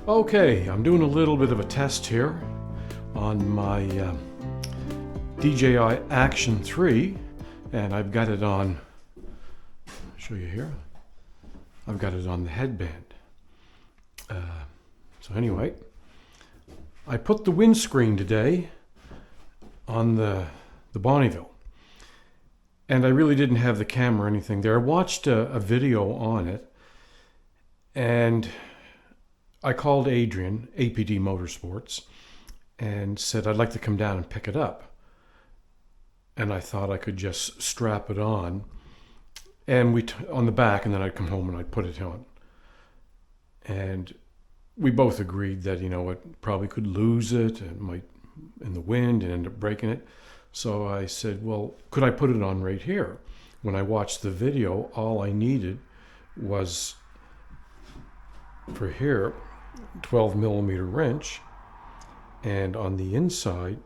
Okay, I'm doing a little bit of a test here on my DJI Action 3, and I've got it on, I'll show you here, I've got it on the headband. So anyway, I put the windscreen today on the Bonneville, and I really didn't have the camera or anything there. I watched a video on it, and I called Adrian, APD Motorsports, and said I'd like to come down and pick it up. And I thought I could just strap it on, and on the back, and then I'd come home and I'd put it on. And we both agreed that, it probably could lose it, and might in the wind and end up breaking it. So I said, well, could I put it on right here? When I watched the video, all I needed was, for here, 12 millimeter wrench, and on the inside,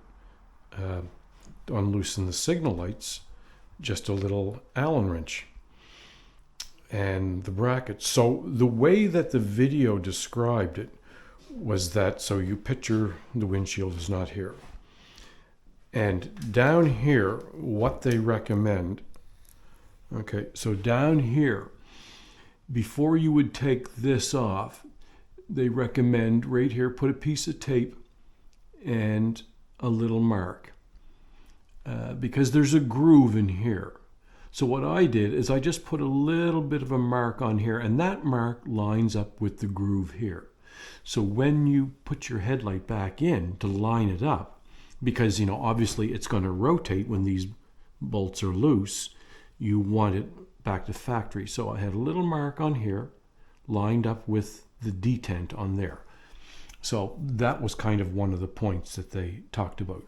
to unloosen the signal lights, just a little Allen wrench and the bracket. So the way that the video described it was that, so you picture the windshield is not here, and down here what they recommend, okay, so down here, before you would take this off, they recommend right here, put a piece of tape and a little mark, because there's a groove in here. So what I did is I just put a little bit of a mark on here, and that mark lines up with the groove here. So when you put your headlight back in to line it up, because obviously it's going to rotate when these bolts are loose, you want it back to factory. So I had a little mark on here lined up with the detent on there. So that was kind of one of the points that they talked about.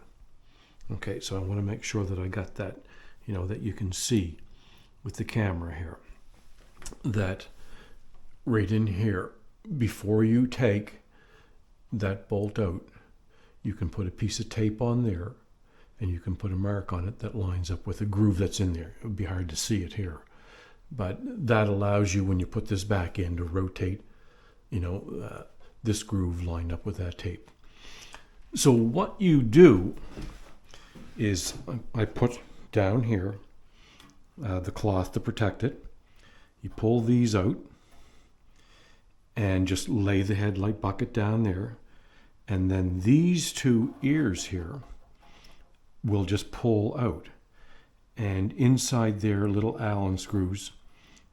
Okay, so I want to make sure that I got that, that you can see with the camera here, that right in here, before you take that bolt out, you can put a piece of tape on there, and you can put a mark on it that lines up with the groove that's in there. It would be hard to see it here, but that allows you, when you put this back in, to rotate this groove lined up with that tape. So what you do is, I put down here the cloth to protect it. You pull these out and just lay the headlight bucket down there, and then these two ears here will just pull out, and inside there little Allen screws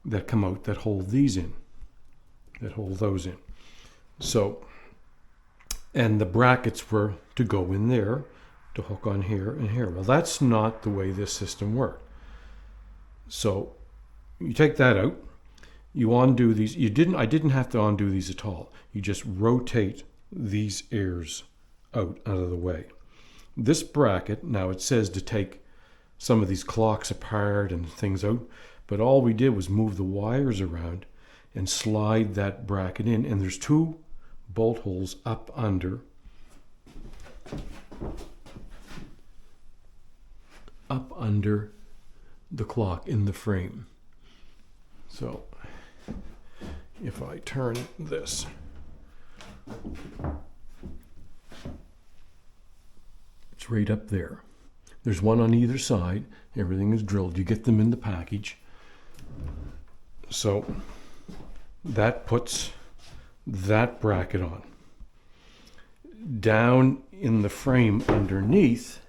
that come out that hold these in, that hold those in. So, and the brackets were to go in there to hook on here and here. Well, that's not the way this system worked. So you take that out, you undo these. I didn't have to undo these at all. You just rotate these ears out of the way. This bracket, now it says to take some of these clocks apart and things out, but all we did was move the wires around and slide that bracket in, and there's two bolt holes up under the clock in the frame. So if I turn this, it's right up there. There's one on either side. Everything is drilled. You get them in the package. So that puts that bracket on. Down in the frame underneath,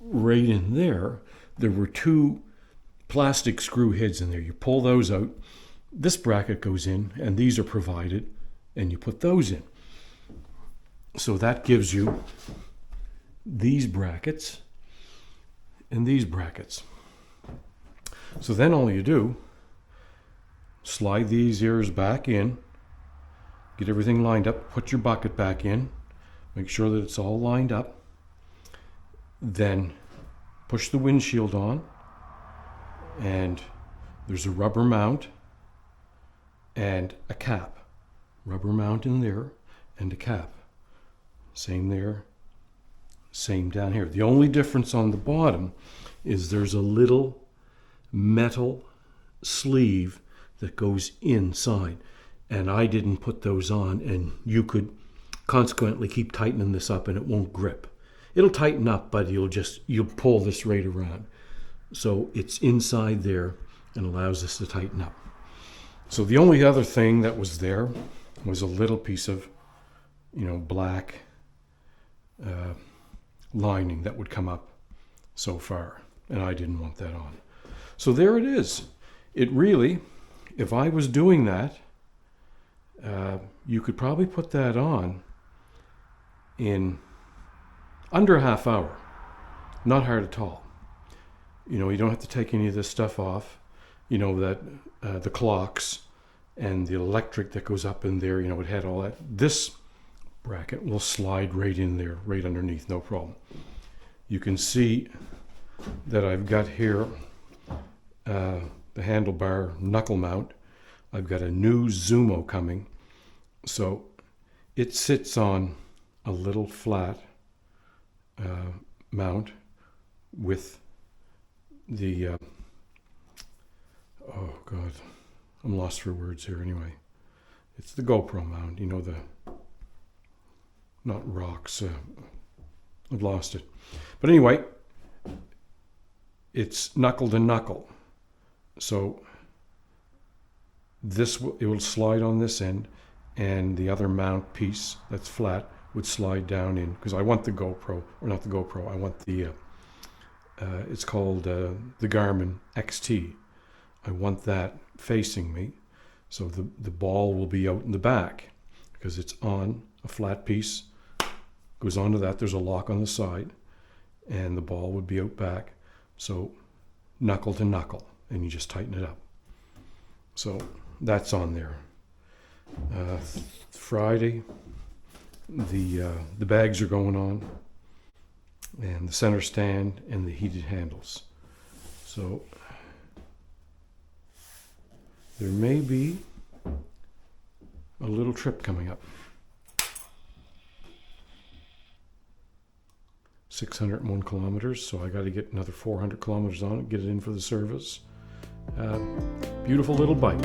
right in there, there were two plastic screw heads in there. You pull those out, this bracket goes in, and these are provided, and you put those in. So that gives you these brackets and these brackets. So then all you do, slide these ears back in, get everything lined up, put your bucket back in, make sure that it's all lined up, then push the windshield on, and there's a rubber mount and a cap. Rubber mount in there and a cap. Same there, same down here. The only difference on the bottom is there's a little metal sleeve that goes inside. And I didn't put those on, and you could consequently keep tightening this up and it won't grip. It'll tighten up, but you'll pull this right around. So it's inside there and allows us to tighten up. So the only other thing that was there was a little piece of, black lining that would come up so far, and I didn't want that on. So there it is. It really, if I was doing that, you could probably put that on in under a half hour. Not hard at all. You don't have to take any of this stuff off. That the clocks and the electric that goes up in there, it had all that. This bracket will slide right in there, right underneath, no problem. You can see that I've got here the handlebar knuckle mount. I've got a new Zumo coming. So it sits on a little flat mount with the, oh God, I'm lost for words here anyway. It's the GoPro mount, not rocks, I've lost it. But anyway, it's knuckle to knuckle. So it will slide on this end, and the other mount piece that's flat would slide down in, because I want the GoPro, or not the GoPro, I want the, it's called the Garmin XT. I want that facing me, so the ball will be out in the back, because it's on a flat piece, goes onto that, there's a lock on the side, and the ball would be out back, so knuckle to knuckle, and you just tighten it up. So that's on there. Friday, the bags are going on, and the center stand and the heated handles. So there may be a little trip coming up. 601 kilometers, so I got to get another 400 kilometers on it, get it in for the service. Beautiful little bike.